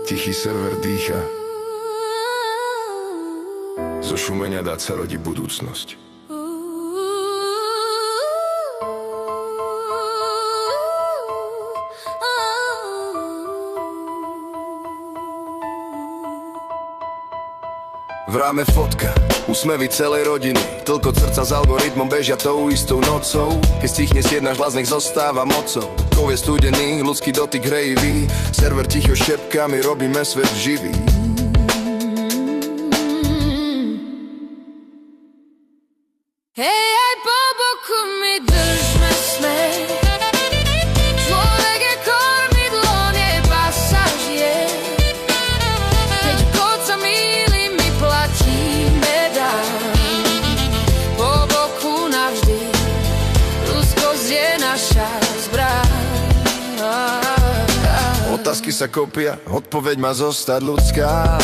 Tichý server dýcha. Zo šumenia dát sa rodí budúcnosť. V ráme fotka, úsmevy celej rodiny. Toľko srdca s algoritmom bežia tou istou nocou. Keď stichne jedna hlas, nech zostáva mocou. Kov je studený, ľudský dotyk hrejivý. Server ticho šepkami, robíme svet živý. Hej, aj po boku mi držme smer. Človek je kormidlo, nie pasažier. Keď kód sa mýli, my platíme dám. Po boku navždy, ľudskosť je naša zbraň. Otázky sa kopia, odpoveď má zostať ľudská.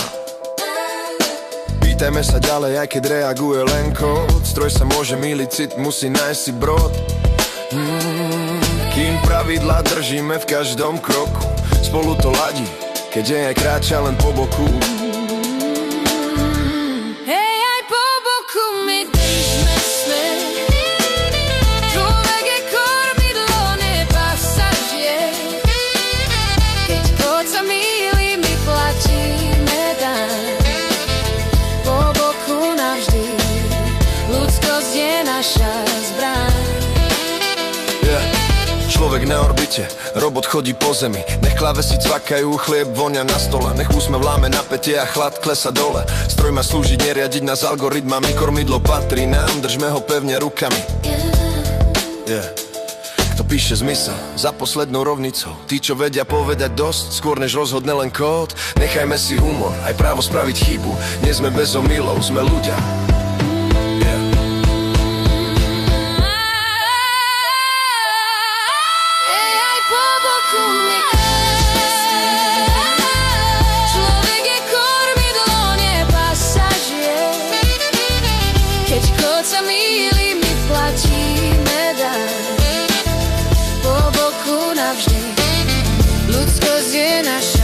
Pýtajme sa ďalej, aj keď reaguje len kód. Stroj sa môže mýliť, cit musí nájsť si brod. Kým pravidlá držíme v každom kroku, spolu to ladí, keď deň aj kráča len po boku. Hej, aj po boku mi držme smer. Človek je kormidlo, nie pasažier. Keď kód sa mýli, my platíme daň. Po boku navždy, ľudskosť je naša zbraň. Človek na orbite, robot chodí po zemi. Nech klávesy cvakajú, chlieb vonia na stole. Nech úsmev láme napätie a chlad klesa dole. Stroj má slúžiť, neriadiť nás algoritmami. Kormidlo patrí nám, držme ho pevne rukami. Kto píše zmysel za poslednou rovnicou? Tí, čo vedia povedať dosť, skôr než rozhodne len kód. Nechajme si humor, aj právo spraviť chybu. Nie sme bez omylov, sme ľudia. Hej, aj po boku mi držme smer. Človek je kormidlo, nie pasažier. Keď kód sa mýli, my platíme daň. Po boku navždy, ľudskosť je naša